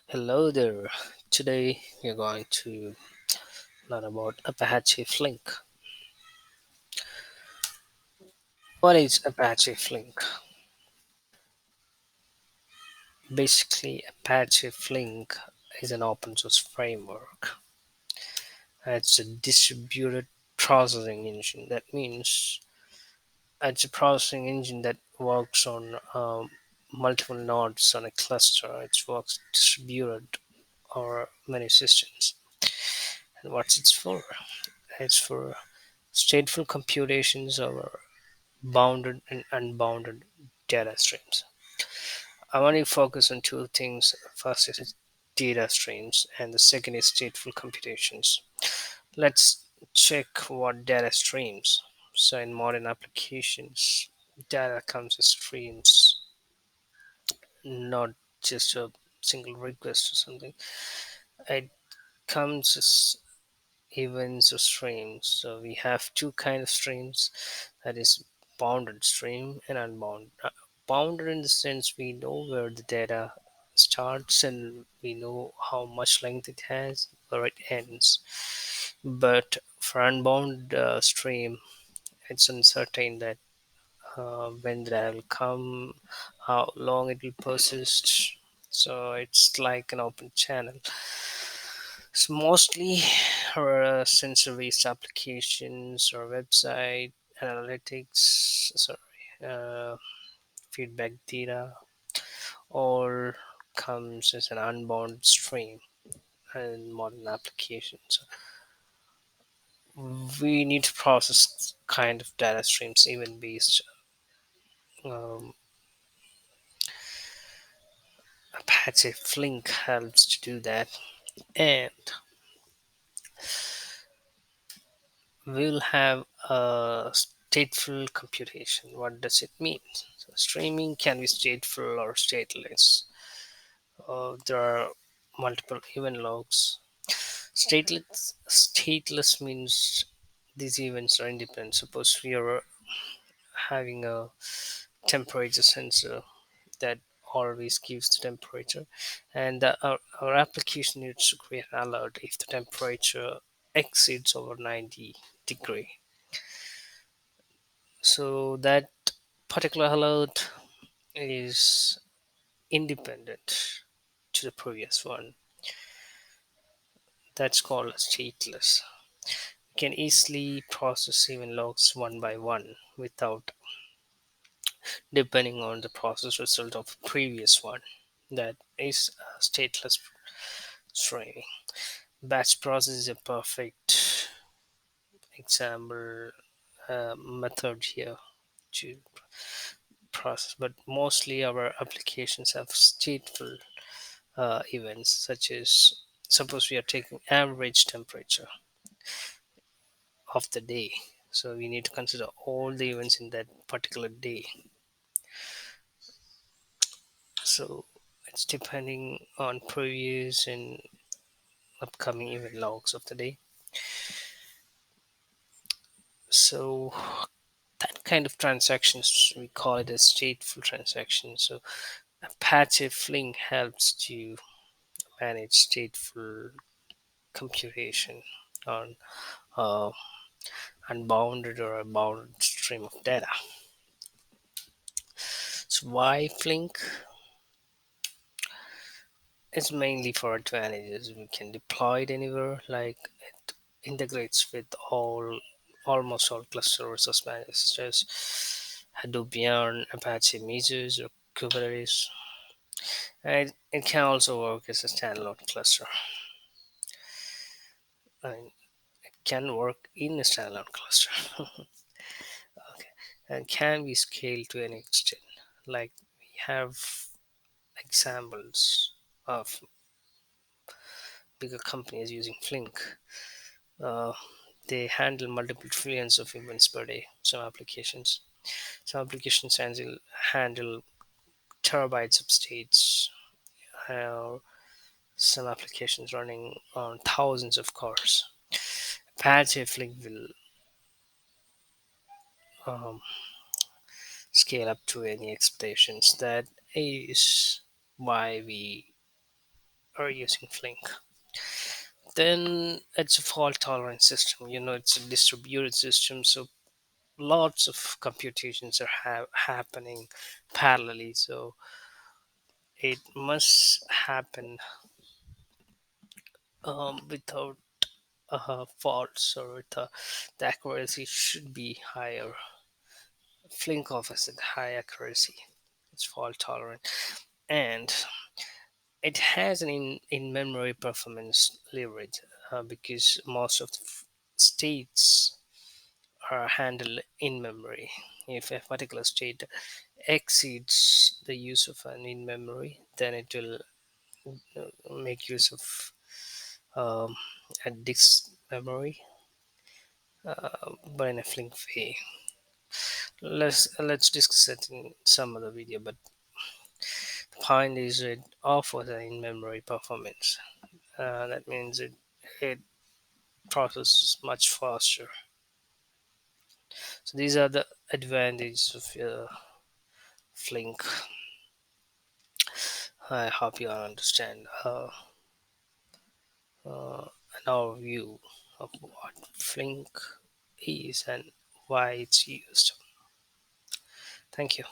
Hello there. Today we're going to learn about Apache Flink. What is Apache Flink? Basically, Apache Flink is an open source framework. It's a distributed processing engine. That means it's a processing engine that works on multiple nodes on a cluster. It works distributed over many systems. And what's it for? It's for stateful computations over bounded and unbounded data streams. I want to focus on two things. First is data streams, and the second is stateful computations. Let's check what data streams. So, in modern applications, data comes as streams, not just a single request or something. It comes as events or streams. So we have two kind of streams, that is bounded stream and unbounded. Bounded in the sense we know where the data starts and we know how much length it has, where it ends. But for unbound stream, it's uncertain that when that will come, how long it will persist. So it's like an open channel. So mostly our sensor-based applications or website analytics, sorry, uh, feedback data, all comes as an unbound stream in modern applications. We need to process kind of data streams, even based. Um, Apache Flink helps to do that, and we'll have a stateful computation. What does it mean? So streaming can be stateful or stateless. There are multiple event logs. Stateless means these events are independent. Suppose we are having a temperature sensor that always gives the temperature, and our application needs to create an alert if the temperature exceeds over 90 degree. So that particular alert is independent to the previous one. That's called stateless. We can easily process even logs one by one without depending on the process result of previous one. That is a stateless streaming. Batch process is a perfect example method here to process, but mostly our applications have stateful events, such as suppose we are taking average temperature of the day. So we need to consider all the events in that particular day. So it's depending on previous and upcoming event logs of the day. So that kind of transactions we call it a stateful transaction. So Apache Flink helps to manage stateful computation on uh, unbounded or a bounded stream of data. So why Flink? It's mainly for advantages. We can deploy it anywhere, like it integrates with almost all cluster resource managers such as Hadoop Yarn, Apache Mesos, or Kubernetes. And it can also work as a standalone cluster. I mean, it can work in a standalone cluster. Okay, and can be scaled to an extent. Like we have examples of bigger companies using Flink. Uh, they handle multiple trillions of events per day. Some applications handle terabytes of states. Uh, some applications running on thousands of cores. Apache Flink will um, scale up to any expectations. That is why we are using Flink. Then it's a fault tolerant system. It's a distributed system, so lots of computations are happening parallelly. So it must happen without faults, or the accuracy should be higher. Flink offers a high accuracy. It's fault tolerant, and it has an in-memory performance leverage because most of the states are handled in memory. If a particular state exceeds the use of an in memory, then it will make use of um, a disk memory, but in a Flink way. Let's discuss it in some other video. But the point is, it offers an in-memory performance. That means it processes much faster. So these are the advantages of Flink. I hope you understand an overview of what Flink is and why it's used. Thank you.